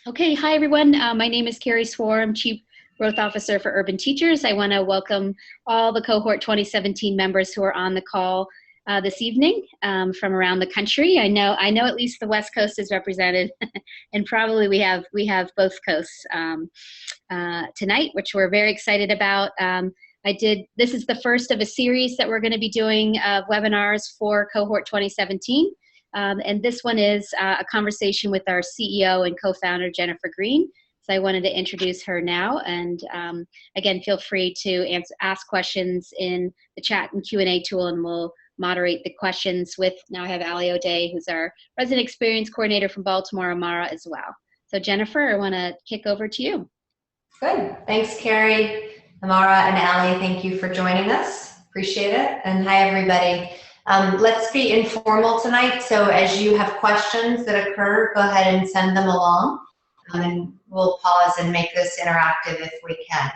Okay, hi everyone. My name is Carrie Swore. I'm Chief Growth Officer for Urban Teachers. I want to welcome all the Cohort 2017 members who are on the call this evening from around the country. I know at least the West Coast is represented, and probably we have both coasts tonight, which we're very excited about. This is the first of a series that we're going to be doing webinars for Cohort 2017. And this one is a conversation with our CEO and co-founder, Jennifer Green. So I wanted to introduce her now. And again, feel free to ask questions in the chat and Q&A tool, and we'll moderate the questions with, now I have Ali O'Day, who's our Resident Experience Coordinator from Baltimore, Amara as well. So Jennifer, I want to kick over to you. Good. Thanks, Carrie, Amara, and Ali. Thank you for joining us. Appreciate it. And hi, everybody. Let's be informal tonight, so as you have questions that occur, go ahead and send them along, and we'll pause and make this interactive if we can.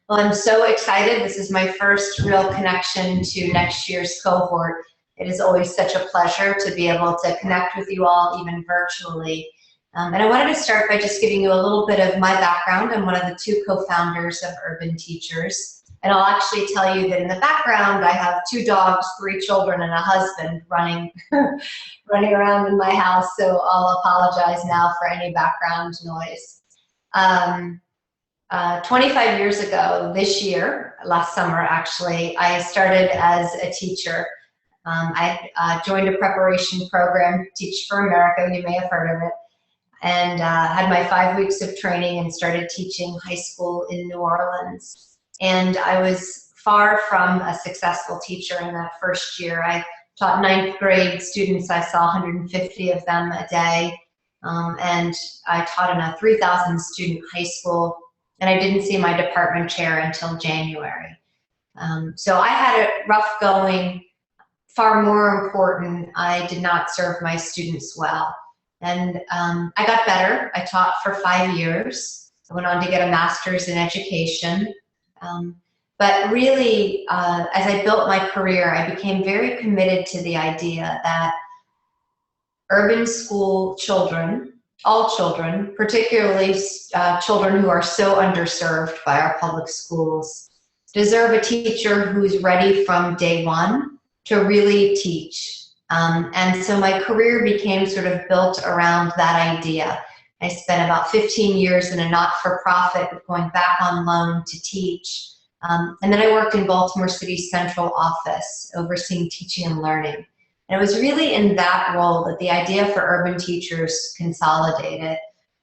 Well, I'm so excited. This is my first real connection to next year's cohort. It is always such a pleasure to be able to connect with you all, even virtually. And I wanted to start by just giving you a little bit of my background. I'm one of the two co-founders of Urban Teachers. And I'll actually tell you that in the background, I have 2 dogs, 3 children, and a husband running around in my house. So I'll apologize now for any background noise. 25 years ago, this year, last summer actually, I started as a teacher. I joined a preparation program, Teach for America, you may have heard of it, and had my 5 weeks of training and started teaching high school in New Orleans. And I was far from a successful teacher in that first year. I taught 9th grade students. I saw 150 of them a day. And I taught in a 3,000 student high school. And I didn't see my department chair until January. So I had it rough going. Far more important, I did not serve my students well. And I got better. I taught for 5 years. I went on to get a master's in education. But really, as I built my career, I became very committed to the idea that urban school children, all children, particularly children who are so underserved by our public schools, deserve a teacher who's ready from day one to really teach. And so my career became sort of built around that idea. I spent about 15 years in a not-for-profit, going back on loan to teach. And then I worked in Baltimore City's central office, overseeing teaching and learning. And it was really in that role that the idea for Urban Teachers consolidated,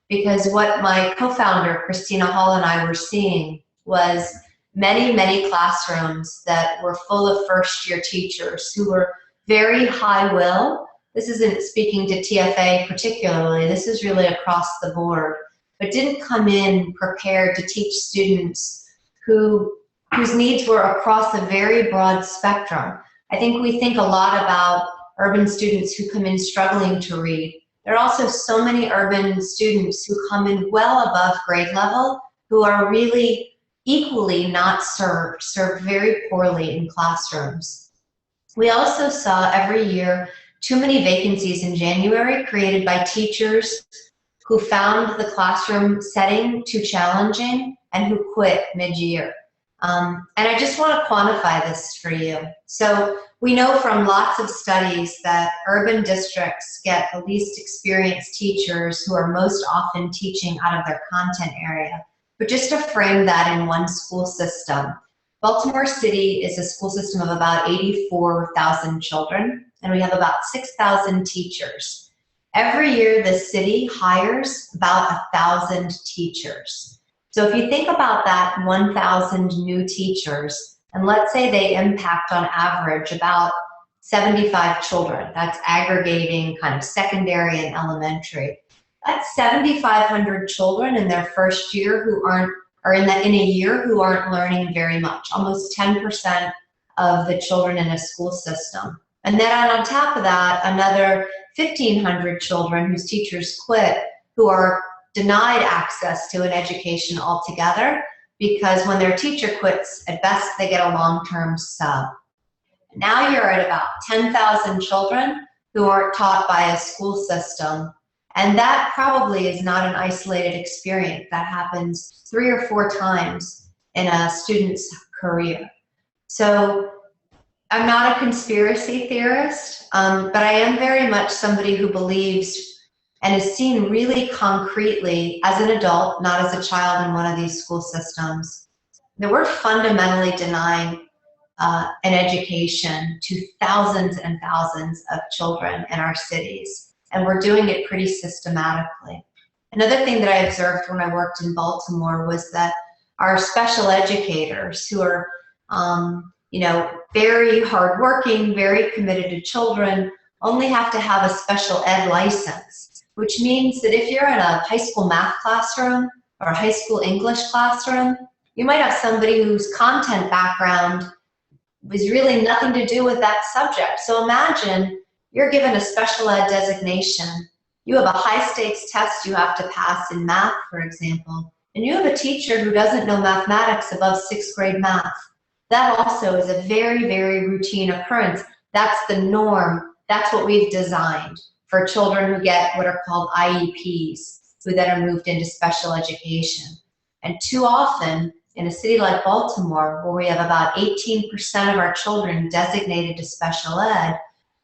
because what my co-founder, Christina Hall, and I were seeing was many, many classrooms that were full of first-year teachers who were very high will. This isn't speaking to TFA particularly, this is really across the board, but didn't come in prepared to teach students whose needs were across a very broad spectrum. I think we think a lot about urban students who come in struggling to read. There are also so many urban students who come in well above grade level, who are really equally not served very poorly in classrooms. We also saw every year too many vacancies in January created by teachers who found the classroom setting too challenging and who quit mid-year. And I just want to quantify this for you. So we know from lots of studies that urban districts get the least experienced teachers who are most often teaching out of their content area. But just to frame that in one school system, Baltimore City is a school system of about 84,000 children, and we have about 6,000 teachers. Every year, the city hires about 1,000 teachers. So if you think about that 1,000 new teachers, and let's say they impact on average about 75 children, that's aggregating kind of secondary and elementary. That's 7,500 children in their first year who aren't, or in a year who aren't learning very much, almost 10% of the children in a school system. And then on top of that, another 1,500 children whose teachers quit, who are denied access to an education altogether, because when their teacher quits, at best they get a long-term sub. Now you're at about 10,000 children who aren't taught by a school system, And that probably is not an isolated experience. That happens 3 or 4 times in a student's career. So I'm not a conspiracy theorist, but I am very much somebody who believes and is seen really concretely as an adult, not as a child in one of these school systems, that we're fundamentally denying an education to thousands and thousands of children in our cities. And we're doing it pretty systematically. Another thing that I observed when I worked in Baltimore was that our special educators, who are very hardworking, very committed to children, only have to have a special ed license, which means that if you're in a high school math classroom or a high school English classroom, you might have somebody whose content background was really nothing to do with that subject. So imagine you're given a special ed designation, you have a high stakes test you have to pass in math, for example, and you have a teacher who doesn't know mathematics above 6th grade math. That also is a very, very routine occurrence. That's the norm. That's what we've designed for children who get what are called IEPs, who then are moved into special education. And too often, in a city like Baltimore, where we have about 18% of our children designated to special ed,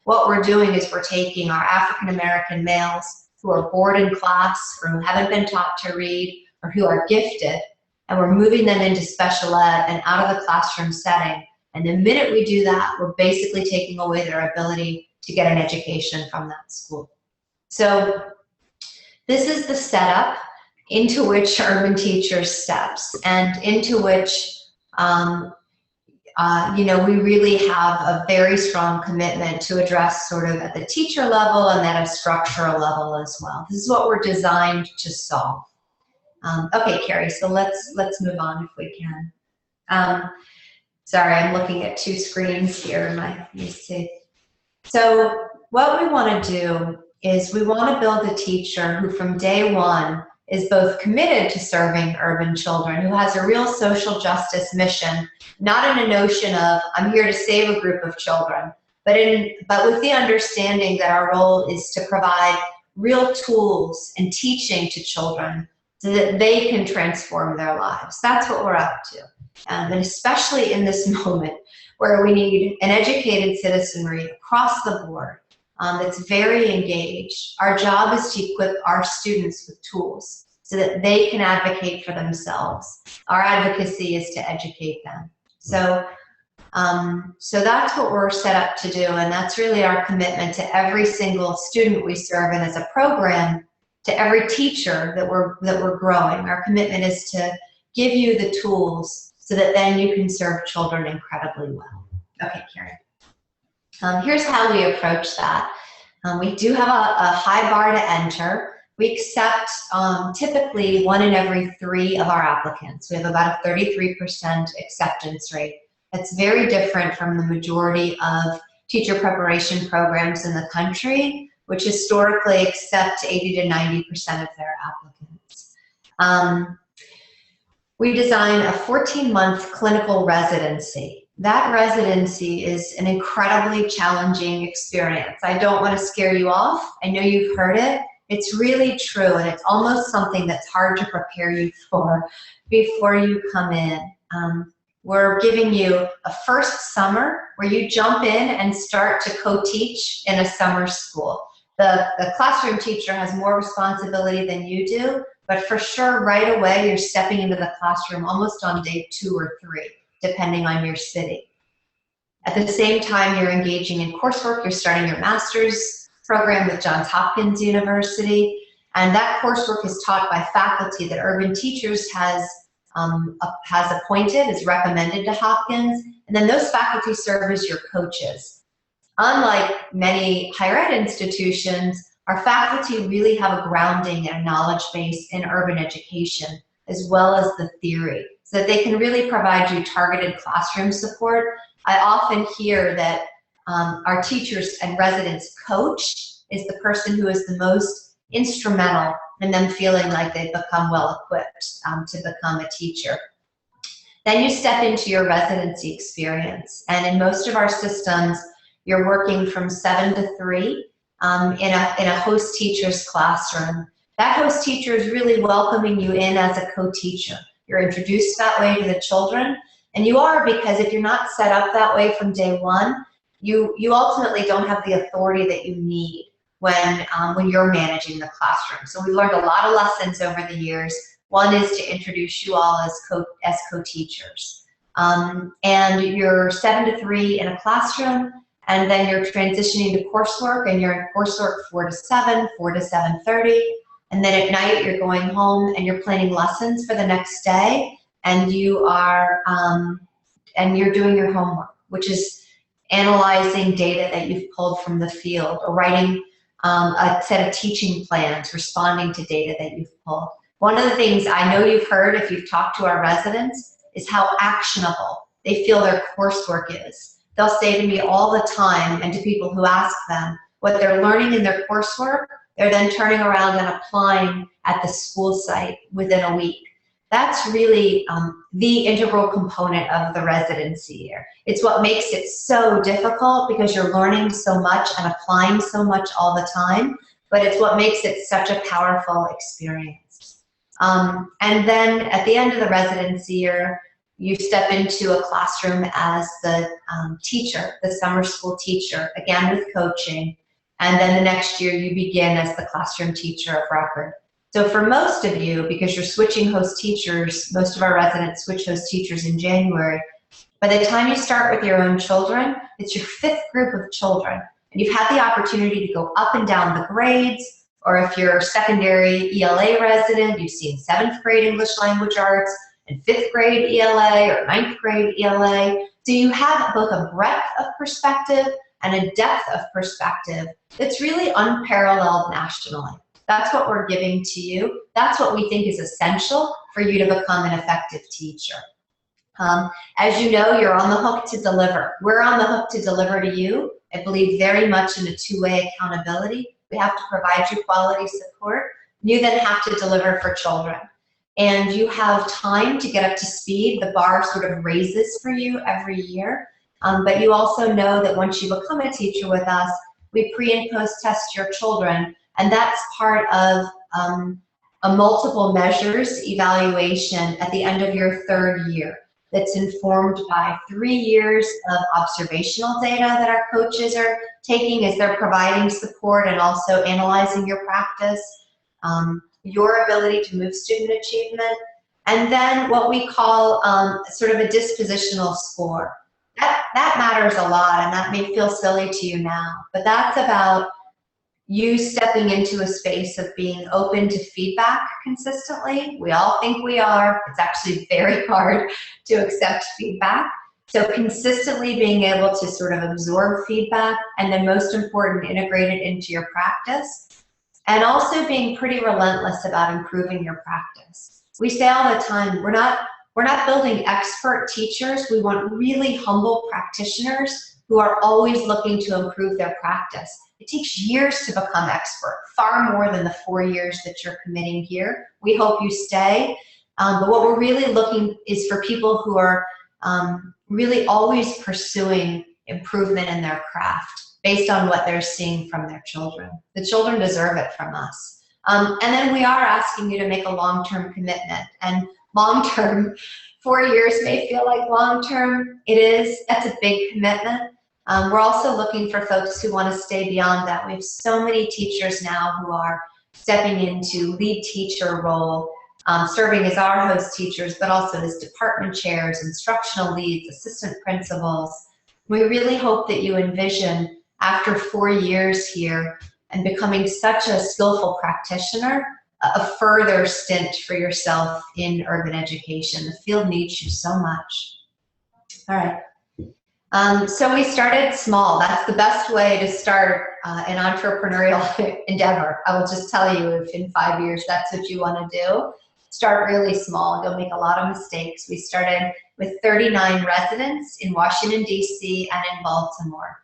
what we're doing is we're taking our African American males who are bored in class or who haven't been taught to read or who are gifted, and we're moving them into special ed and out of the classroom setting. And the minute we do that, we're basically taking away their ability to get an education from that school. So this is the setup into which Urban Teachers steps, and into which we really have a very strong commitment to address sort of at the teacher level and at a structural level as well. This is what we're designed to solve. Okay, Carrie, so let's move on if we can. Sorry, I'm looking at 2 screens here. Let me see. So what we want to do is we want to build a teacher who from day one is both committed to serving urban children, who has a real social justice mission, not in a notion of, I'm here to save a group of children, but with the understanding that our role is to provide real tools and teaching to children so that they can transform their lives. That's what we're up to. And especially in this moment where we need an educated citizenry across the board that's very engaged. Our job is to equip our students with tools so that they can advocate for themselves. Our advocacy is to educate them. So that's what we're set up to do, and that's really our commitment to every single student we serve, and as a program, to every teacher that we're growing. Our commitment is to give you the tools so that then you can serve children incredibly well. Okay, Karen. Here's how we approach that. We do have a high bar to enter. We accept typically 1 in every 3 of our applicants. We have about a 33% acceptance rate. That's very different from the majority of teacher preparation programs in the country, which historically accept 80 to 90% of their applicants. We design a 14-month clinical residency. That residency is an incredibly challenging experience. I don't want to scare you off. I know you've heard it. It's really true, and it's almost something that's hard to prepare you for before you come in. We're giving you a first summer where you jump in and start to co-teach in a summer school. The classroom teacher has more responsibility than you do, but for sure right away you're stepping into the classroom almost on day 2 or 3, depending on your city. At the same time you're engaging in coursework, you're starting your master's program with Johns Hopkins University, and that coursework is taught by faculty that Urban Teachers has appointed, is recommended to Hopkins, and then those faculty serve as your coaches. Unlike many higher ed institutions, our faculty really have a grounding and knowledge base in urban education, as well as the theory, so that they can really provide you targeted classroom support. I often hear that our teachers and residents coach is the person who is the most instrumental in them feeling like they've become well equipped to become a teacher. Then you step into your residency experience, and in most of our systems you're working from 7 to 3, in a host teacher's classroom. That host teacher is really welcoming you in as a co-teacher. You're introduced that way to the children, and you are, because if you're not set up that way from day one, you ultimately don't have the authority that you need when you're managing the classroom. So we learned a lot of lessons over the years. One is to introduce you all as co-teachers. And you're 7 to 3 in a classroom, and then you're transitioning to coursework, and you're in coursework 4 to 7, 4 to 7:30, and then at night you're going home and you're planning lessons for the next day, and you are and you're doing your homework, which is analyzing data that you've pulled from the field, or writing a set of teaching plans, responding to data that you've pulled. One of the things I know you've heard if you've talked to our residents is how actionable they feel their coursework is. They'll say to me all the time, and to people who ask them, what they're learning in their coursework, they're then turning around and applying at the school site within a week. That's really the integral component of the residency year. It's what makes it so difficult, because you're learning so much and applying so much all the time, but it's what makes it such a powerful experience. And then at the end of the residency year, you step into a classroom as the teacher, the summer school teacher, again with coaching, and then the next year you begin as the classroom teacher of record. So for most of you, because you're switching host teachers, most of our residents switch host teachers in January, by the time you start with your own children, it's your 5th group of children, and you've had the opportunity to go up and down the grades, or if you're a secondary ELA resident, you've seen 7th grade English Language Arts, and 5th grade ELA or 9th grade ELA. So you have both a breadth of perspective and a depth of perspective that's really unparalleled nationally. That's what we're giving to you. That's what we think is essential for you to become an effective teacher. As you know, you're on the hook to deliver. We're on the hook to deliver to you. I believe very much in a two-way accountability. We have to provide you quality support. You then have to deliver for children. And you have time to get up to speed. The bar sort of raises for you every year. But you also know that once you become a teacher with us, we pre and post test your children, and that's part of a multiple measures evaluation at the end of your 3rd year that's informed by 3 years of observational data that our coaches are taking as they're providing support and also analyzing your practice, your ability to move student achievement, and then what we call sort of a dispositional score. That matters a lot, and that may feel silly to you now, but that's about you stepping into a space of being open to feedback consistently. We all think we are. It's actually very hard to accept feedback. So consistently being able to sort of absorb feedback, and then most important, integrate it into your practice, and also being pretty relentless about improving your practice. We say all the time, we're not building expert teachers. We want really humble practitioners who are always looking to improve their practice. It takes years to become expert, far more than the 4 years that you're committing here. We hope you stay. But what we're really looking is for people who are really always pursuing improvement in their craft based on what they're seeing from their children. The children deserve it from us. And then we are asking you to make a long-term commitment. And long-term, 4 years may feel like long-term. It is. That's a big commitment. We're also looking for folks who want to stay beyond that. We have so many teachers now who are stepping into lead teacher role, serving as our host teachers, but also as department chairs, instructional leads, assistant principals. We really hope that you envision, after 4 years here and becoming such a skillful practitioner, a further stint for yourself in urban education. The field needs you so much. All right. So we started small. That's the best way to start an entrepreneurial endeavor. I will just tell you, if in 5 years that's what you want to do, start really small. You'll make a lot of mistakes. We started with 39 residents in Washington, D.C. and in Baltimore.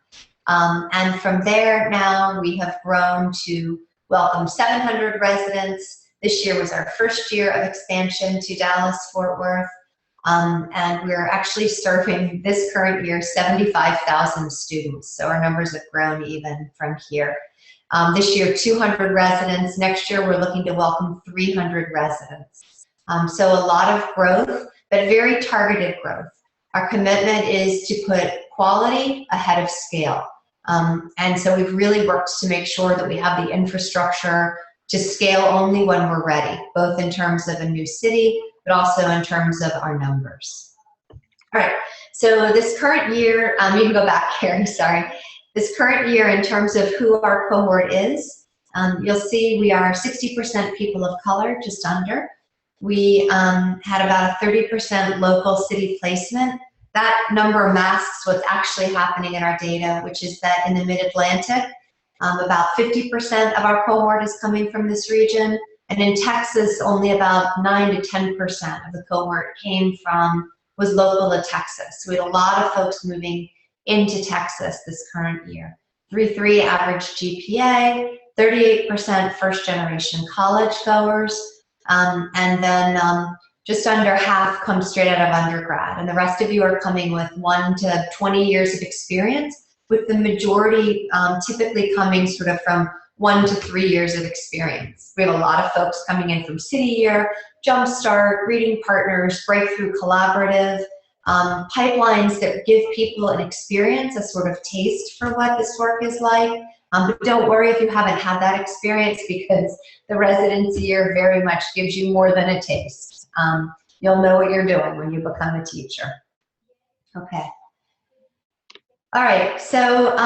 And from there now we have grown to welcome 700 residents. This year was our first year of expansion to Dallas-Fort Worth. And we're actually serving this current year 75,000 students. So our numbers have grown even from here. This year, 200 residents. Next year, we're looking to welcome 300 residents. So a lot of growth, but very targeted growth. Our commitment is to put quality ahead of scale. And so we've really worked to make sure that we have the infrastructure to scale only when we're ready, both in terms of a new city, but also in terms of our numbers. All right, so this current year, you can go back, Carrie, sorry. This current year, in terms of who our cohort is, you'll see we are 60% people of color, just under. We had about a 30% local city placement. That number masks what's actually happening in our data, which is that in the Mid-Atlantic, about 50% of our cohort is coming from this region, and in Texas, only about 9 to 10% of the cohort was local to Texas. So we had a lot of folks moving into Texas this current year. 3.3 average GPA, 38% first-generation college goers, and then just under half come straight out of undergrad, and the rest of you are coming with 1 to 20 years of experience, with the majority typically coming sort of from 1 to 3 years of experience. We have a lot of folks coming in from City Year, Jumpstart, Reading Partners, Breakthrough Collaborative, pipelines that give people an experience, a sort of taste for what this work is like. But don't worry if you haven't had that experience, because the residency year very much gives you more than a taste. You'll know what you're doing when you become a teacher. Okay. All right, so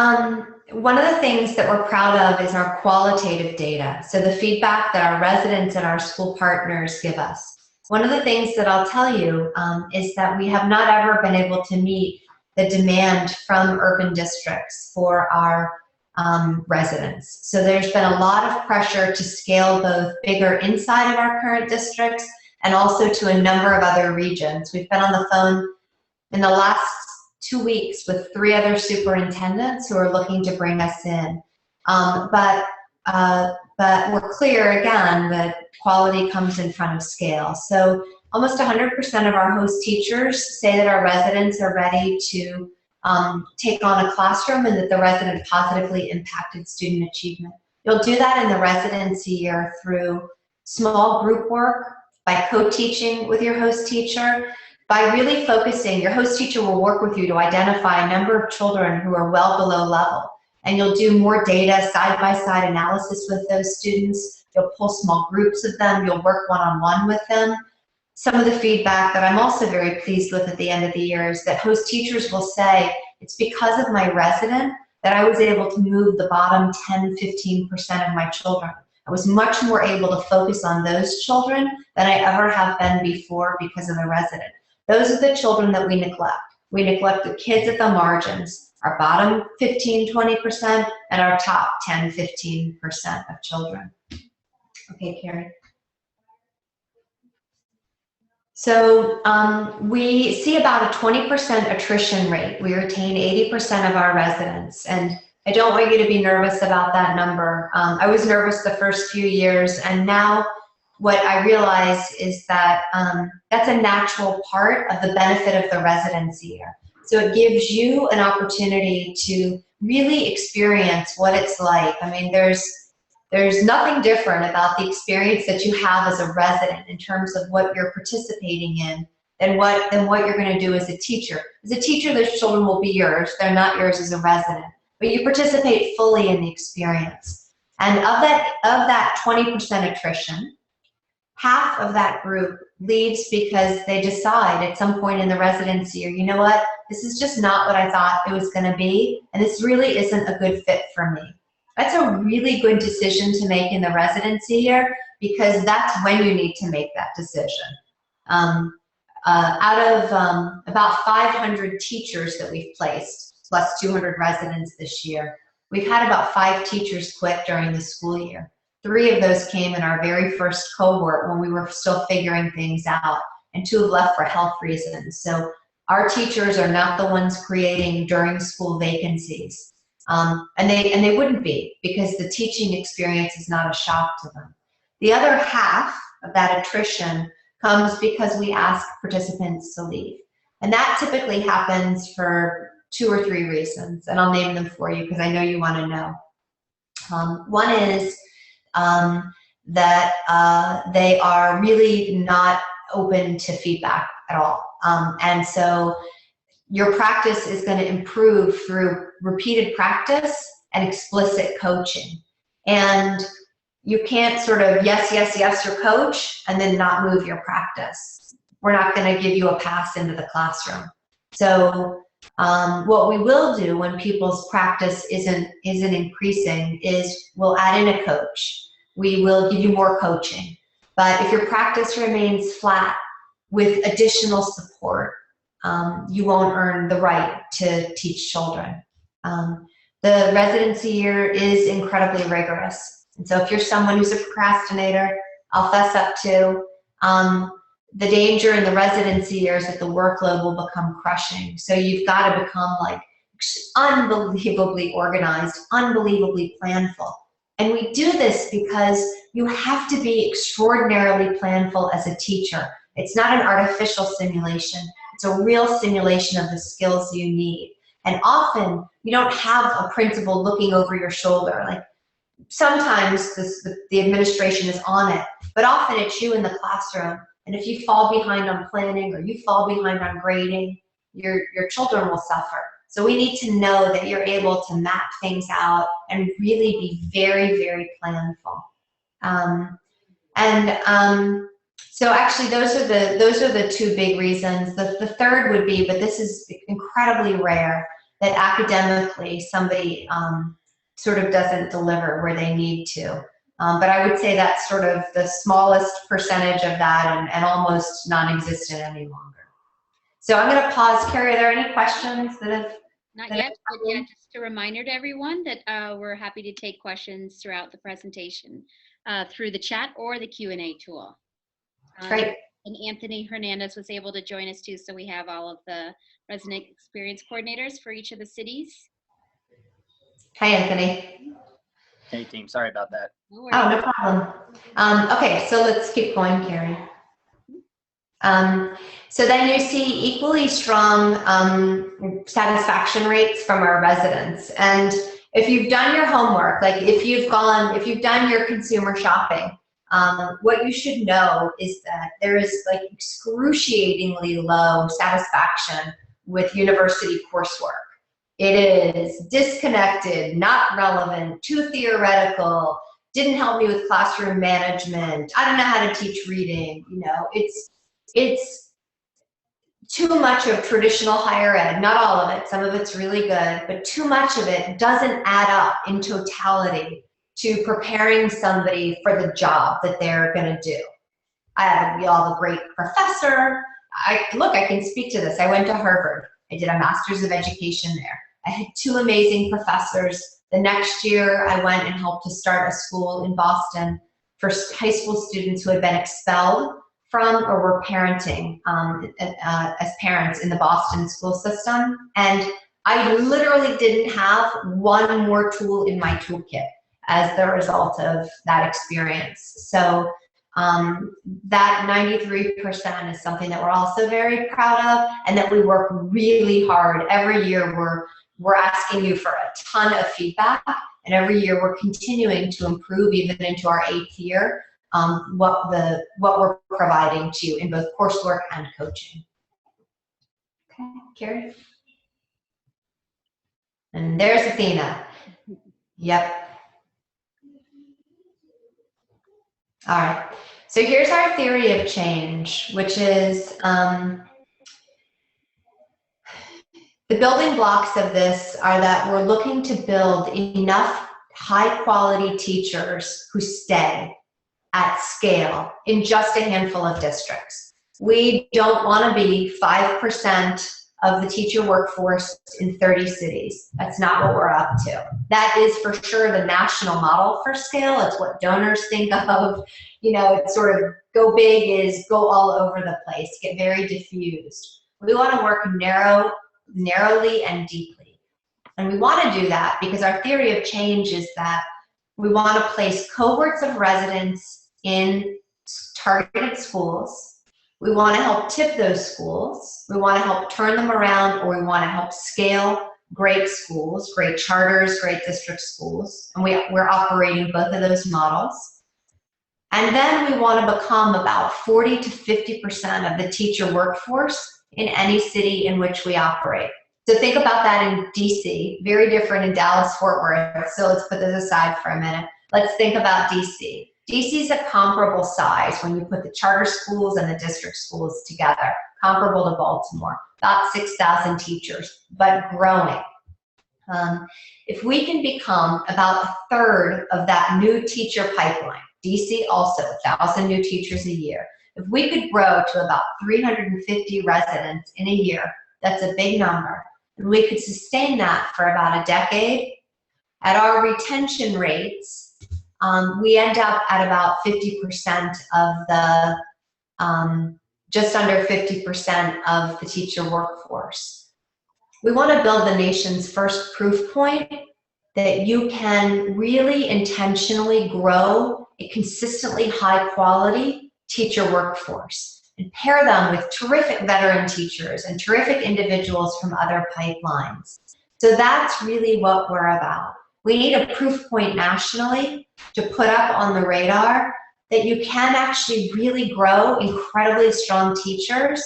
one of the things that we're proud of is our qualitative data. So the feedback that our residents and our school partners give us. One of the things that I'll tell you is that we have not ever been able to meet the demand from urban districts for our residents. So there's been a lot of pressure to scale both bigger inside of our current districts and also to a number of other regions. We've been on the phone in the last 2 weeks with 3 other superintendents who are looking to bring us in. But we're clear, again, that quality comes in front of scale. So almost 100% of our host teachers say that our residents are ready to take on a classroom and that the resident positively impacted student achievement. You'll do that in the residency year through small group work, by co-teaching with your host teacher, by really focusing. Your host teacher will work with you to identify a number of children who are well below level, and you'll do more data side-by-side analysis with those students. You'll pull small groups of them. You'll work one-on-one with them. Some of the feedback that I'm also very pleased with at the end of the year is that host teachers will say, it's because of my resident that I was able to move the bottom 10, 15% of my children. I was much more able to focus on those children than I ever have been before because of the resident. Those are the children that we neglect. We neglect the kids at the margins, our bottom 15, 20%, and our top 10, 15% of children. Okay, Carrie. So we see about a 20% attrition rate. We retain 80% of our residents, and I don't want you to be nervous about that number. I was nervous the first few years, and now what I realize is that that's a natural part of the benefit of the residency year. So it gives you an opportunity to really experience what it's like. I mean, there's nothing different about the experience that you have as a resident in terms of what you're participating in than what you're going to do as a teacher. As a teacher, those children will be yours. They're not yours as a resident, but you participate fully in the experience. And of that 20% attrition, half of that group leaves because they decide at some point in the residency year, you know what, this is just not what I thought it was going to be, and this really isn't a good fit for me. That's a really good decision to make in the residency year, because that's when you need to make that decision. Out of about 500 teachers that we've placed, plus 200 residents this year, we've had about 5 teachers quit during the school year. 3 of those came in our very first cohort when we were still figuring things out, and 2 have left for health reasons. So our teachers are not the ones creating during school vacancies. And they wouldn't be, because the teaching experience is not a shock to them. The other half of that attrition comes because we ask participants to leave. And that typically happens for 2 or 3 reasons, and I'll name them for you because I know you want to know. One is that they are really not open to feedback at all. And so your practice is going to improve through repeated practice and explicit coaching. And you can't sort of yes, yes, yes your coach and then not move your practice. We're not going to give you a pass into the classroom. So what we will do when people's practice isn't increasing is we'll add in a coach. We will give you more coaching. But if your practice remains flat with additional support, you won't earn the right to teach children. The residency year is incredibly rigorous. And so if you're someone who's a procrastinator, I'll fess up to, the danger in the residency year is that the workload will become crushing. So you've got to become like unbelievably organized, unbelievably planful. And we do this because you have to be extraordinarily planful as a teacher. It's not an artificial simulation. It's a real simulation of the skills you need. And often you don't have a principal looking over your shoulder. Like sometimes the administration is on it, but often it's you in the classroom. And if you fall behind on planning or you fall behind on grading, your children will suffer. So we need to know that you're able to map things out and really be very, very planful. So actually those are the two big reasons. The third would be, but this is incredibly rare, that academically somebody sort of doesn't deliver where they need to. But I would say that's sort of the smallest percentage of that and almost non-existent any longer. So I'm going to pause. Carrie, are there any questions that have? Not yet, but yeah, just a reminder to everyone that we're happy to take questions throughout the presentation through the chat or the Q&A tool. Great. And Anthony Hernandez was able to join us too, so we have all of the Resident Experience coordinators for each of the cities. Hi, Anthony. Hey, team. Sorry about that. No no problem. Okay, so let's keep going, Carrie. So then you see equally strong satisfaction rates from our residents. And if you've done your homework, like if you've done your consumer shopping, what you should know is that there is like excruciatingly low satisfaction with university coursework. It is disconnected, not relevant, too theoretical, didn't help me with classroom management, I don't know how to teach reading, you know, it's too much of traditional higher ed, not all of it, some of it's really good, but too much of it doesn't add up in totality to preparing somebody for the job that they're gonna do. I have a great professor. I can speak to this. I went to Harvard. I did a master's of education there. I had 2 amazing professors. The next year I went and helped to start a school in Boston for high school students who had been expelled from or were parenting as parents in the Boston school system. And I literally didn't have one more tool in my toolkit as the result of that experience. So that 93% is something that we're also very proud of, and that we work really hard. Every year we're asking you for a ton of feedback, and every year we're continuing to improve, even into our 8th year, what we're providing to you in both coursework and coaching. Okay, Carrie? And there's Athena. Yep. All right, so here's our theory of change, which is the building blocks of this are that we're looking to build enough high quality teachers who stay at scale in just a handful of districts. We don't want to be 5% of the teacher workforce in 30 cities. That's not what we're up to. That is for sure the national model for scale. It's what donors think of. You know, it's sort of go big is go all over the place, get very diffused. We want to work narrowly and deeply. And we want to do that because our theory of change is that we want to place cohorts of residents in targeted schools. We want to help tip those schools. We want to help turn them around, or we want to help scale great schools, great charters, great district schools, and we're operating both of those models. And then we want to become about 40 to 50% of the teacher workforce in any city in which we operate. So think about that in DC, very different in Dallas, Fort Worth. So let's put this aside for a minute. Let's think about DC. DC is a comparable size when you put the charter schools and the district schools together, comparable to Baltimore, about 6,000 teachers, but growing. If we can become about a third of that new teacher pipeline, DC also 1,000 new teachers a year, if we could grow to about 350 residents in a year, that's a big number, and we could sustain that for about a decade. At our retention rates, we end up at about 50% of the, just under 50% of the teacher workforce. We want to build the nation's first proof point that you can really intentionally grow a consistently high quality teacher workforce and pair them with terrific veteran teachers and terrific individuals from other pipelines. So that's really what we're about. We need a proof point nationally to put up on the radar that you can actually really grow incredibly strong teachers.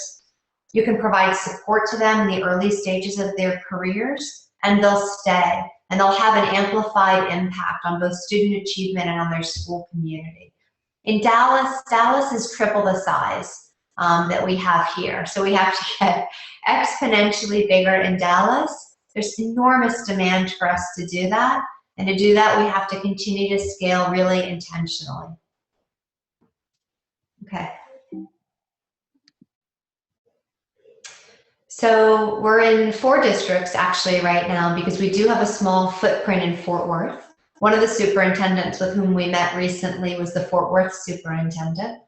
You can provide support to them in the early stages of their careers, and they'll stay, and they'll have an amplified impact on both student achievement and on their school community. In Dallas, Dallas is triple the size that we have here. So we have to get exponentially bigger in Dallas. There's enormous demand for us to do that. And to do that, we have to continue to scale really intentionally. Okay. So we're in 4 districts actually right now because we do have a small footprint in Fort Worth. One of the superintendents with whom we met recently was the Fort Worth superintendent.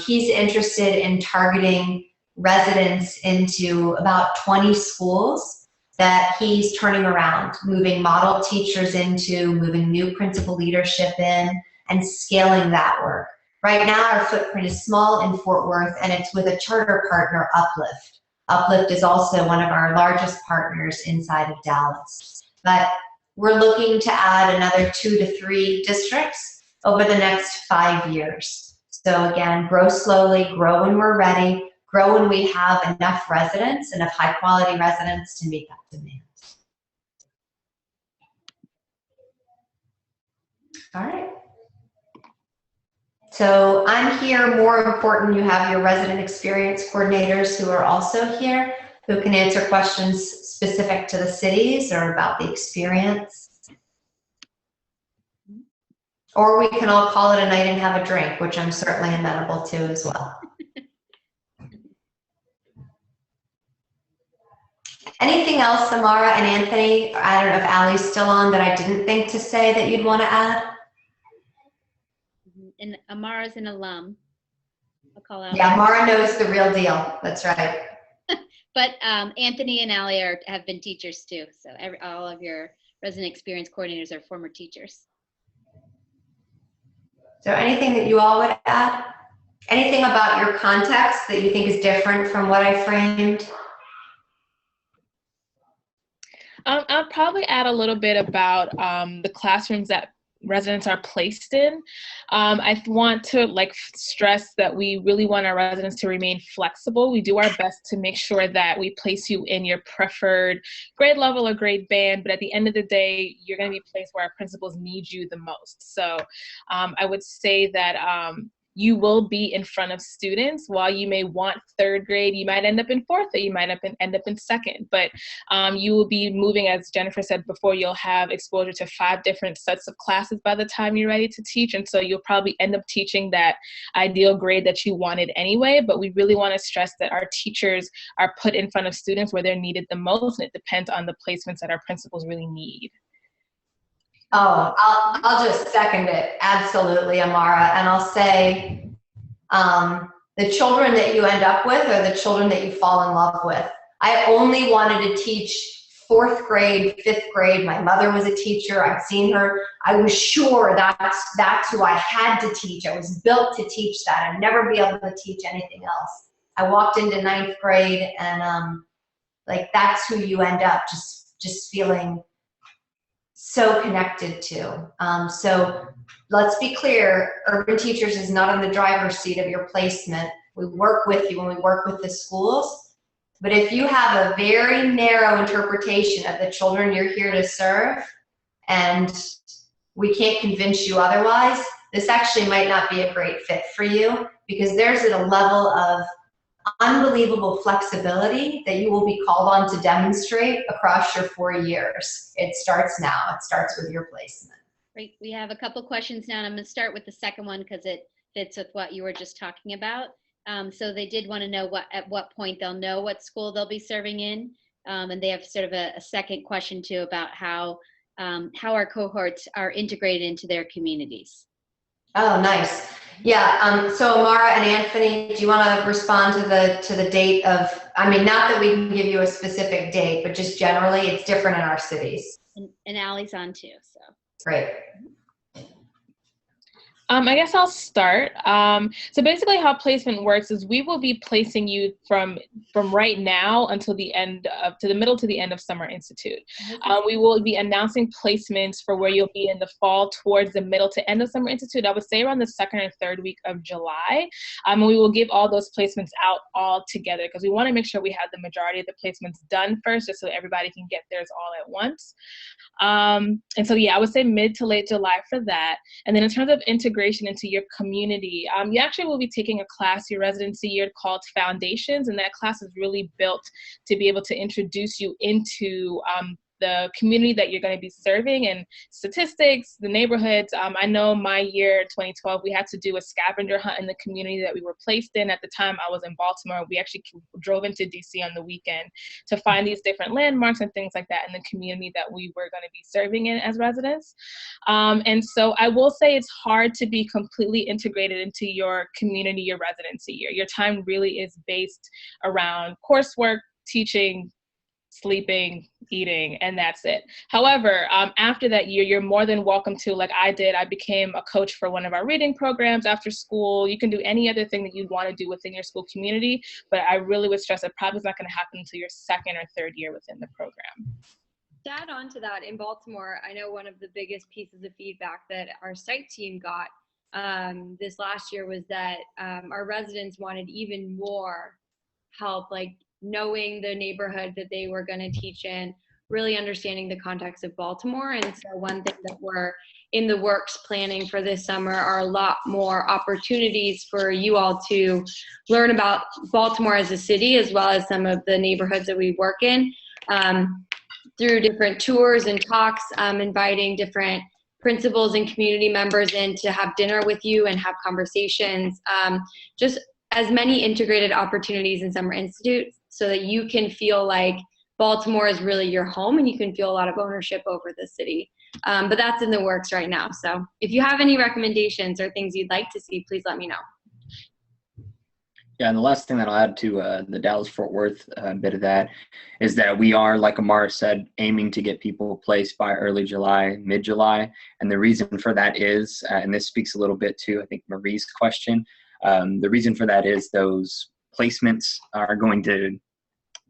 He's interested in targeting residents into about 20 schools that he's turning around, moving model teachers into, moving new principal leadership in, and scaling that work. Right now, our footprint is small in Fort Worth, and it's with a charter partner, Uplift. Uplift is also one of our largest partners inside of Dallas. But we're looking to add another 2 to 3 districts over the next 5 years. So again, grow slowly, grow when we're ready, grow when we have enough residents, enough high quality residents to meet that demand. All right. So I'm here. More important, you have your resident experience coordinators who are also here, who can answer questions specific to the cities or about the experience. Or we can all call it a night and have a drink, which I'm certainly amenable to as well. Anything else, Amara and Anthony? I don't know if Allie's still on that I didn't think to say that you'd want to add? And Amara's an alum. I'll call out. Yeah, Amara knows the real deal. That's right. But Anthony and Allie have been teachers too. So all of your resident experience coordinators are former teachers. So anything that you all would add? Anything about your context that you think is different from what I framed? I'll probably add a little bit about the classrooms that residents are placed in. I want to stress that we really want our residents to remain flexible. We do our best to make sure that we place you in your preferred grade level or grade band, but at the end of the day, you're going to be placed where our principals need you the most. So I would say that you will be in front of students. While you may want 3rd grade, you might end up in 4th, or you might end up in 2nd. But you will be moving, as Jennifer said before, you'll have exposure to 5 different sets of classes by the time you're ready to teach. And so you'll probably end up teaching that ideal grade that you wanted anyway. But we really want to stress that our teachers are put in front of students where they're needed the most. And it depends on the placements that our principals really need. Oh, I'll just second it. Absolutely, Amara. And I'll say the children that you end up with are the children that you fall in love with. I only wanted to teach 4th grade, 5th grade. My mother was a teacher. I've seen her. I was sure that's who I had to teach. I was built to teach that. I'd never be able to teach anything else. I walked into 9th grade and that's who you end up just just feeling so connected to. So let's be clear, Urban Teachers is not in the driver's seat of your placement. We work with you when we work with the schools. But if you have a very narrow interpretation of the children you're here to serve, and we can't convince you otherwise, this actually might not be a great fit for you, because there's a level of unbelievable flexibility that you will be called on to demonstrate across your 4 years. It starts now. It starts with your placement. Great. We have a couple questions now, and I'm going to start with the second one because it fits with what you were just talking about. So they did want to know at what point they'll know what school they'll be serving in, and they have sort of a second question too about how our cohorts are integrated into their communities. Oh, nice. Yeah. So Amara and Anthony, do you want to respond to the date of? I mean, not that we can give you a specific date, but just generally, it's different in our cities. And Allie's on too. So great. I guess I'll start. So basically how placement works is we will be placing you from right now until the middle to the end of Summer Institute. We will be announcing placements for where you'll be in the fall towards the middle to end of Summer Institute. I would say around the 2nd or 3rd week of July. And we will give all those placements out all together because we want to make sure we have the majority of the placements done first, just so everybody can get theirs all at once. And so, yeah, I would say mid to late July for that. And then in terms of integration into your community, you actually will be taking a class your residency year called Foundations, and that class is really built to be able to introduce you into the community that you're going to be serving and statistics, the neighborhoods. I know my year, 2012, we had to do a scavenger hunt in the community that we were placed in. At the time, I was in Baltimore. We actually drove into DC on the weekend to find these different landmarks and things like that in the community that we were going to be serving in as residents. And so I will say it's hard to be completely integrated into your community, your residency year. Your time really is based around coursework, teaching, sleeping, eating, and that's it. However, after that year, you're more than welcome to, like I did, I became a coach for one of our reading programs after school. You can do any other thing that you'd want to do within your school community, but I really would stress that probably is not going to happen until your 2nd or 3rd year within the program. To add on to that, in Baltimore, I know one of the biggest pieces of feedback that our site team got this last year was that our residents wanted even more help, like knowing the neighborhood that they were going to teach in, really understanding the context of Baltimore. And so one thing that we're in the works planning for this summer are a lot more opportunities for you all to learn about Baltimore as a city, as well as some of the neighborhoods that we work in, through different tours and talks, inviting different principals and community members in to have dinner with you and have conversations, just as many integrated opportunities in Summer Institute so that you can feel like Baltimore is really your home and you can feel a lot of ownership over the city. But that's in the works right now. So if you have any recommendations or things you'd like to see, please let me know. Yeah, and the last thing that I'll add to the Dallas-Fort Worth bit of that is that we are, like Amara said, aiming to get people placed by early July, mid-July. And the reason for that is, and this speaks a little bit to, I think, Marie's question, the reason for that is those placements are going to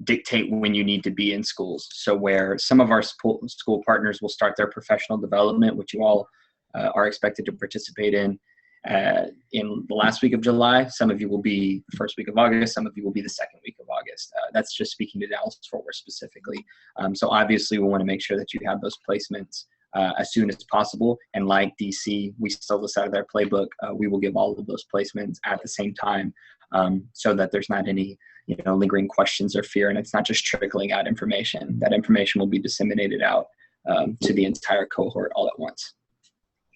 dictate when you need to be in schools. So where some of our school partners will start their professional development, which you all are expected to participate in the last week of July. Some of you will be the first week of August. Some of you will be the second week of August. That's just speaking to Dallas-Fort Worth specifically. So obviously we want to make sure that you have those placements as soon as possible. And like DC, we still decided their playbook. We will give all of those placements at the same time so that there's not any lingering questions or fear, and it's not just trickling out information. That information will be disseminated out to the entire cohort all at once.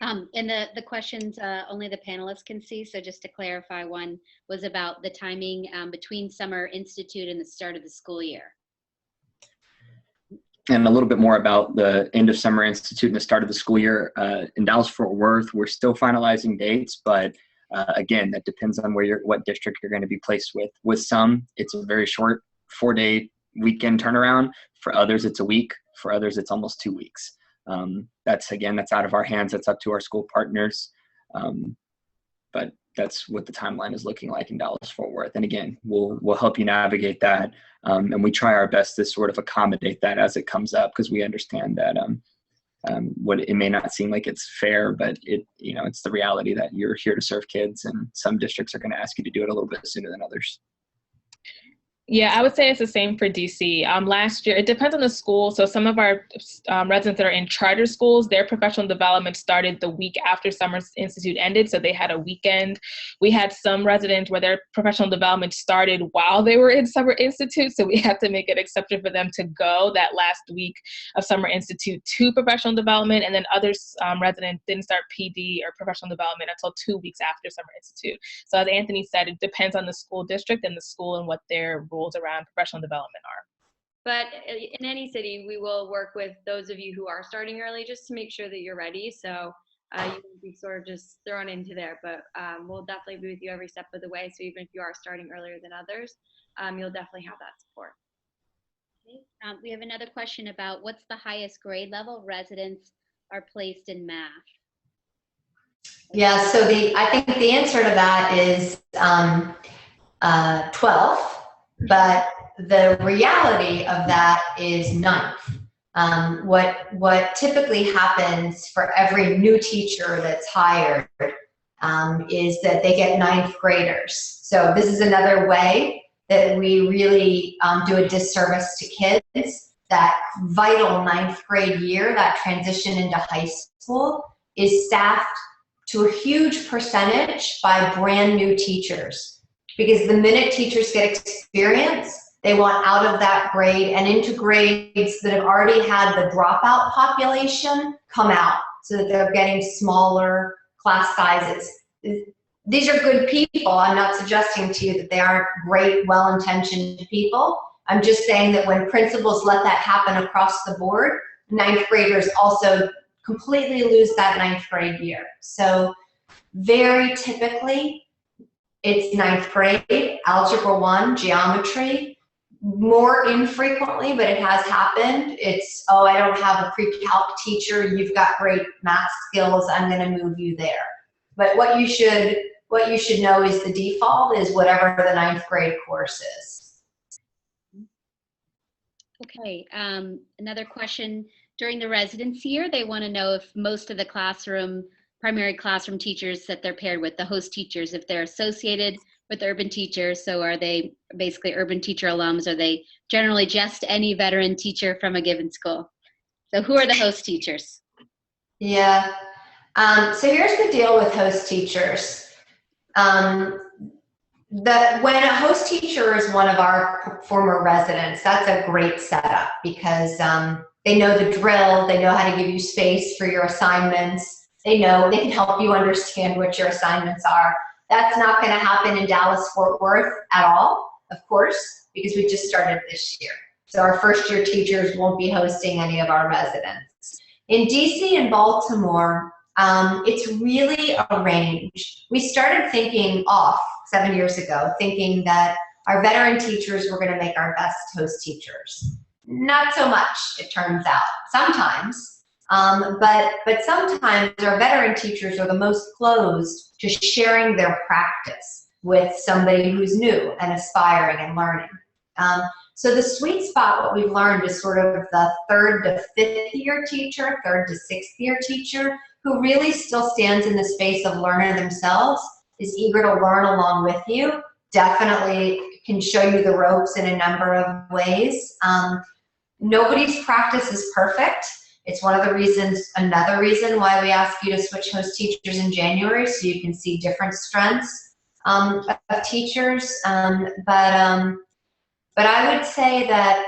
And the questions only the panelists can see. So just to clarify, one was about the timing between Summer Institute and the start of the school year. And a little bit more about the end of Summer Institute and the start of the school year. In Dallas-Fort Worth, we're still finalizing dates, but again, that depends on what district you're going to be placed with. With some, it's a very short 4-day weekend turnaround. For others, it's a week. For others, it's almost 2 weeks. That's out of our hands. That's up to our school partners. But that's what the timeline is looking like in Dallas-Fort Worth. And again, we'll help you navigate that. And we try our best to sort of accommodate that as it comes up, because we understand that what it may not seem like it's fair, but it's the reality that you're here to serve kids, and some districts are going to ask you to do it a little bit sooner than others. Yeah, I would say it's the same for DC. Last year, it depends on the school. So some of our residents that are in charter schools, their professional development started the week after Summer Institute ended. So they had a weekend. We had some residents where their professional development started while they were in Summer Institute. So we had to make an exception for them to go that last week of Summer Institute to professional development. And then other residents didn't start PD or professional development until 2 weeks after Summer Institute. So as Anthony said, it depends on the school district and the school and what their rules around professional development are. But in any city, we will work with those of you who are starting early just to make sure that you're ready. So you won't be sort of just thrown into there, but we'll definitely be with you every step of the way. So even if you are starting earlier than others, you'll definitely have that support. Okay. We have another question about what's the highest grade level residents are placed in math? Yeah, so I think the answer to that is 12. But the reality of that is 9th. What typically happens for every new teacher that's hired is that they get 9th graders. So this is another way that we really do a disservice to kids. That vital 9th grade year, that transition into high school, is staffed to a huge percentage by brand new teachers. Because the minute teachers get experience, they want out of that grade and into grades that have already had the dropout population come out, so that they're getting smaller class sizes. These are good people. I'm not suggesting to you that they aren't great, well-intentioned people. I'm just saying that when principals let that happen across the board, 9th graders also completely lose that 9th grade year. So very typically, it's 9th grade, Algebra 1, geometry. More infrequently, but it has happened. It's, oh, I don't have a pre-calc teacher. You've got great math skills. I'm going to move you there. But what you should know is the default is whatever the 9th grade course is. Okay. Another question. During the residency year, they want to know if most of the primary classroom teachers that they're paired with, the host teachers, if they're associated with urban teachers. So are they basically urban teacher alums? Are they generally just any veteran teacher from a given school? So who are the host teachers? Yeah. So here's the deal with host teachers. When a host teacher is one of our former residents, that's a great setup, because they know the drill. They know how to give you space for your assignments. They can help you understand what your assignments are. That's not going to happen in Dallas-Fort Worth at all, of course, because we just started this year. So our first-year teachers won't be hosting any of our residents. In DC and Baltimore, it's really a range. We started thinking 7 years ago, thinking that our veteran teachers were going to make our best host teachers. Not so much, it turns out. Sometimes. But sometimes our veteran teachers are the most closed to sharing their practice with somebody who's new and aspiring and learning. So the sweet spot, what we've learned, is sort of the 3rd to 5th year teacher, 3rd to 6th year teacher, who really still stands in the space of learning themselves, is eager to learn along with you, definitely can show you the ropes in a number of ways. Nobody's practice is perfect. It's another reason why we ask you to switch host teachers in January, so you can see different strengths of teachers. But I would say that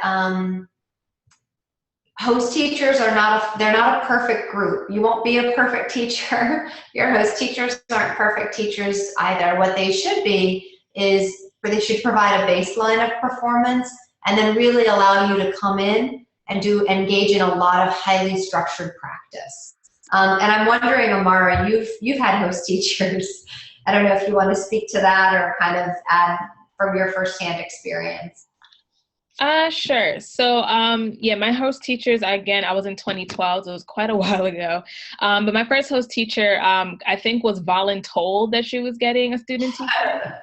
host teachers they're not a perfect group. You won't be a perfect teacher. Your host teachers aren't perfect teachers either. What they should be is, they should provide a baseline of performance and then really allow you to come in and engage in a lot of highly structured practice. And I'm wondering, Amara, you've had host teachers. I don't know if you want to speak to that or kind of add from your firsthand experience. Sure. So, yeah, my host teachers, again, I was in 2012, so it was quite a while ago. But my first host teacher, I think was voluntold that she was getting a student teacher.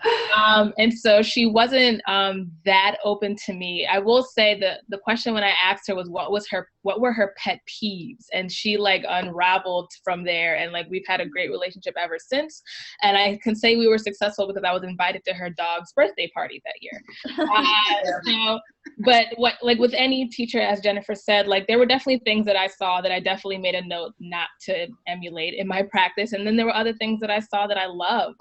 And so she wasn't that open to me. I will say that the question when I asked her was what were her pet peeves? And she like unraveled from there, and like we've had a great relationship ever since. And I can say we were successful because I was invited to her dog's birthday party that year. But what, like with any teacher, as Jennifer said, like there were definitely things that I saw that I definitely made a note not to emulate in my practice. And then there were other things that I saw that I loved.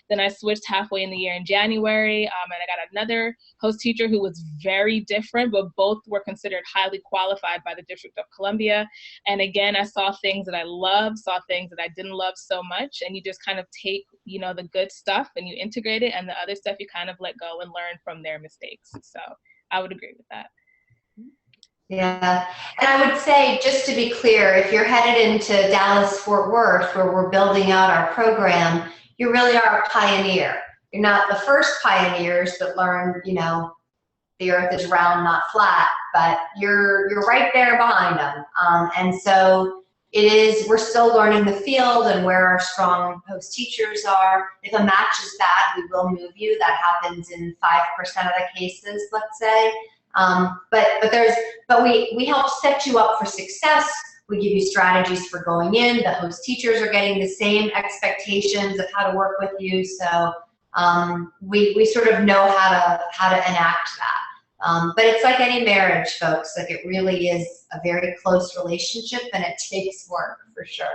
Then I switched halfway in the year in January, and I got another host teacher who was very different, but both were considered highly qualified by the District of Columbia. And again, I saw things that I loved, saw things that I didn't love so much. And you just kind of take, you know, the good stuff and you integrate it, and the other stuff you kind of let go and learn from their mistakes. So I would agree with that. Yeah, and I would say, just to be clear, if you're headed into Dallas-Fort Worth, where we're building out our program, you really are a pioneer. You're not the first pioneers that learned, you know, the earth is round, not flat, but you're right there behind them. And so we're still learning the field and where our strong host teachers are. If a match is bad, we will move you. That happens in 5% of the cases, let's say. But we help set you up for success. We give you strategies for going in. The host teachers are getting the same expectations of how to work with you. So we sort of know how to enact that. But it's like any marriage, folks. Like it really is a very close relationship, and it takes work for sure.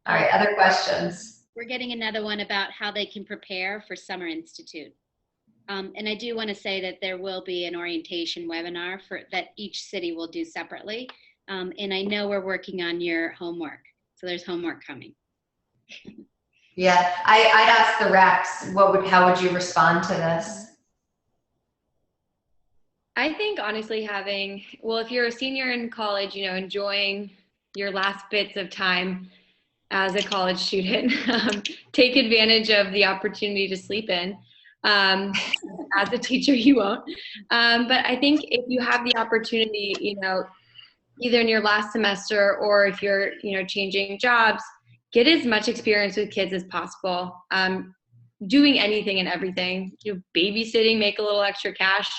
All right, other questions? We're getting another one about how they can prepare for Summer Institute. And I do want to say that there will be an orientation webinar that each city will do separately. And I know we're working on your homework. So there's homework coming. Yeah, I'd ask the reps, how would you respond to this? I think honestly if you're a senior in college, you know, enjoying your last bits of time as a college student, take advantage of the opportunity to sleep in. As a teacher, you won't. But I think if you have the opportunity, you know, either in your last semester or if you're, you know, changing jobs, get as much experience with kids as possible. Doing anything and everything, you know, babysitting, make a little extra cash,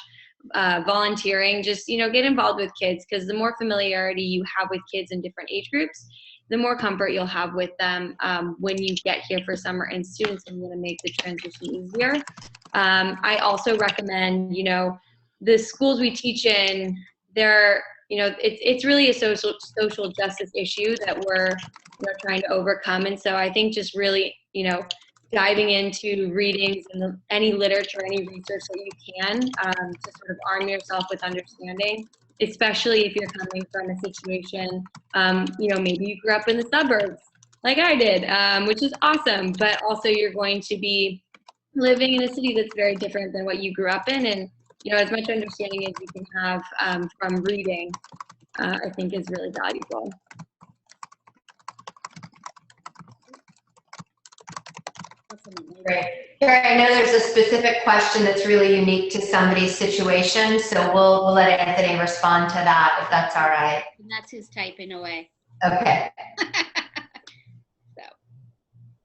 volunteering, just, you know, get involved with kids, because the more familiarity you have with kids in different age groups, the more comfort you'll have with them when you get here for summer, and students are going to make the transition easier. I also recommend, you know, the schools we teach in, they're, you know, it's really a social justice issue that we're trying to overcome. And so I think just really, you know, diving into readings and any literature, any research that you can to sort of arm yourself with understanding, especially if you're coming from a situation, you know, maybe you grew up in the suburbs like I did, which is awesome, but also you're going to be living in a city that's very different than what you grew up in. And, you know, as much understanding as you can have from reading, I think is really valuable. Great. Carrie, I know there's a specific question that's really unique to somebody's situation, so we'll let Anthony respond to that if that's all right. And that's who's typing away. Okay. So,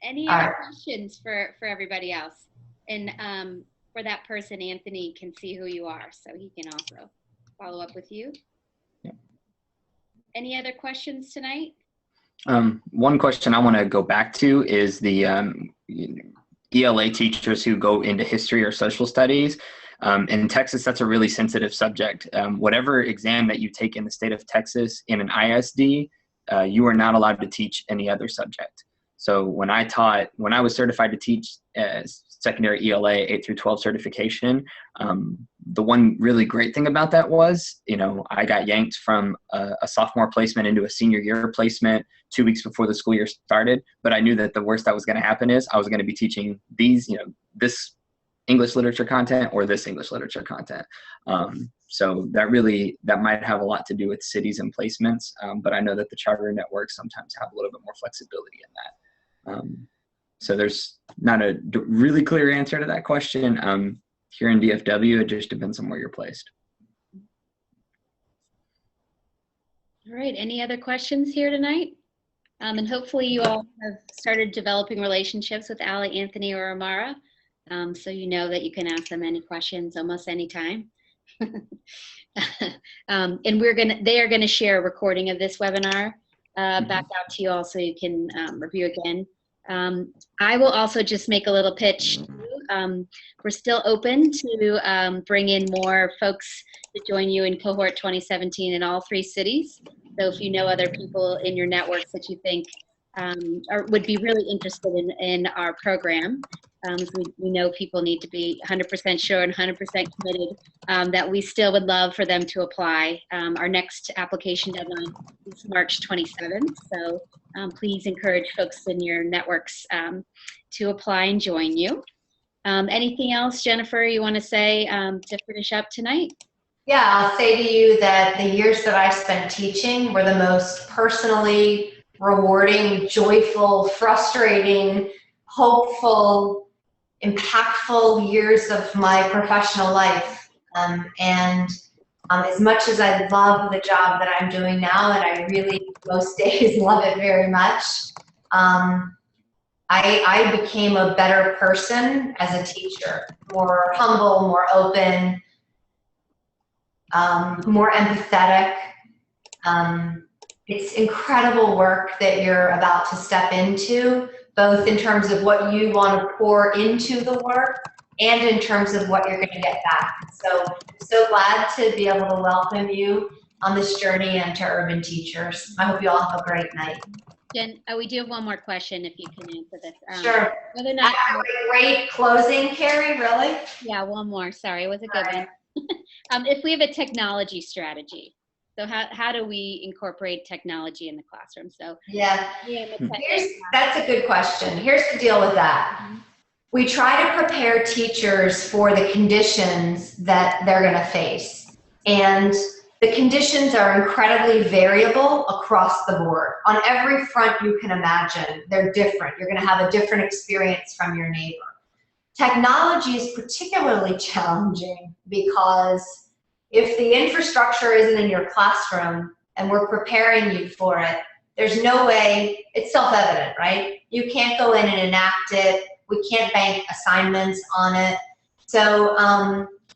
any other questions for everybody else? And for that person, Anthony can see who you are, so he can also follow up with you. Yeah. Any other questions tonight? One question I want to go back to is the DLA teachers who go into history or social studies. In Texas, that's a really sensitive subject. Whatever exam that you take in the state of Texas in an ISD, you are not allowed to teach any other subject. So when I was certified to teach secondary ELA 8 through 12 certification, the one really great thing about that was, you know, I got yanked from a sophomore placement into a senior year placement 2 weeks before the school year started. But I knew that the worst that was going to happen is I was going to be teaching these, you know, this English literature content or this English literature content. So that might have a lot to do with cities and placements. But I know that the charter networks sometimes have a little bit more flexibility in that. So there's not a really clear answer to that question. Here in DFW, it just depends on where you're placed. All right, any other questions here tonight? And hopefully you all have started developing relationships with Allie, Anthony, or Amara. So you know that you can ask them any questions almost anytime. And they are gonna share a recording of this webinar back out to you all so you can review again. I will also just make a little pitch. We're still open to bring in more folks to join you in Cohort 2017 in all 3 cities. So if you know other people in your networks that you think would be really interested in our program, we know people need to be 100% sure and 100% committed that we still would love for them to apply. Our next application deadline is March 27th. So please encourage folks in your networks to apply and join you. Anything else, Jennifer, you want to say to finish up tonight? Yeah, I'll say to you that the years that I spent teaching were the most personally rewarding, joyful, frustrating, hopeful, impactful years of my professional life. As much as I love the job that I'm doing now, and I really most days love it very much, I became a better person as a teacher, more humble, more open, more empathetic. It's incredible work that you're about to step into, both in terms of what you want to pour into the work and in terms of what you're going to get back. So I'm so glad to be able to welcome you on this journey and to Urban Teachers. I hope you all have a great night. Jen, we do have one more question if you can answer this. Sure. Whether or not, great closing, Carrie, really? Yeah, one more. Sorry, it was a good one. If we have a technology strategy, so how do we incorporate technology in the classroom? So yeah, that's a good question. Here's the deal with that. We try to prepare teachers for the conditions that they're going to face. And the conditions are incredibly variable across the board. On every front you can imagine, they're different. You're going to have a different experience from your neighbor. Technology is particularly challenging because if the infrastructure isn't in your classroom and we're preparing you for it, there's no way, it's self-evident, right? You can't go in and enact it. We can't bank assignments on it. So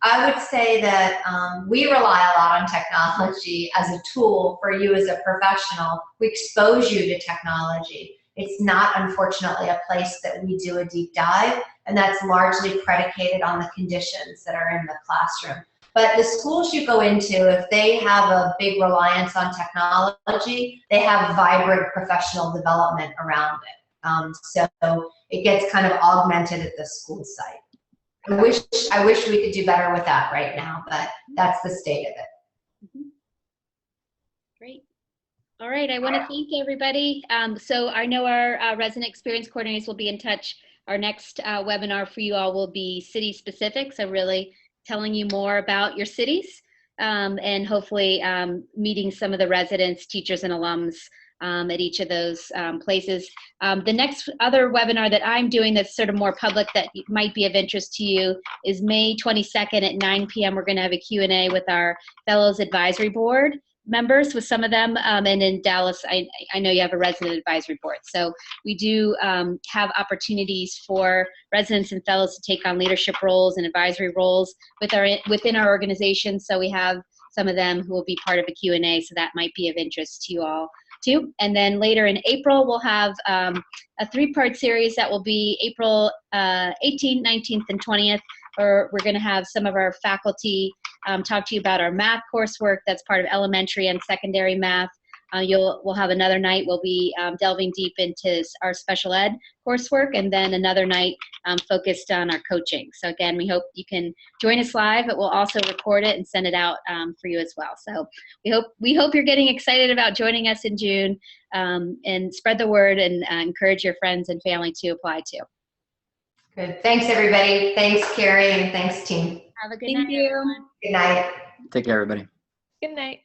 I would say that we rely a lot on technology as a tool for you as a professional. We expose you to technology. It's not, unfortunately, a place that we do a deep dive, and that's largely predicated on the conditions that are in the classroom. But the schools you go into, if they have a big reliance on technology, they have vibrant professional development around it. So it gets kind of augmented at the school site. I wish we could do better with that right now, but that's the state of it. Great. All right, I want to thank everybody. So I know our resident experience coordinators will be in touch. Our next webinar for you all will be city specific, so really telling you more about your cities and hopefully meeting some of the residents, teachers, and alums at each of those places. The next other webinar that I'm doing that's sort of more public that might be of interest to you is May 22nd at 9 p.m. We're going to have a Q&A with our Fellows Advisory Board members, with some of them, and in Dallas, I know you have a resident advisory board. So we do have opportunities for residents and fellows to take on leadership roles and advisory roles within our organization. So we have some of them who will be part of a Q&A, so that might be of interest to you all too. And then later in April, we'll have a 3-part series that will be April 18th, 19th, and 20th. We're going to have some of our faculty talk to you about our math coursework that's part of elementary and secondary math. We'll have another night we'll be delving deep into our special ed coursework, and then another night focused on our coaching. So again, we hope you can join us live, but we'll also record it and send it out for you as well. So we hope you're getting excited about joining us in June, and spread the word and encourage your friends and family to apply to. Good. Thanks, everybody. Thanks, Carrie, and thanks, team. Have a good night, everyone. Good night. Take care, everybody. Good night.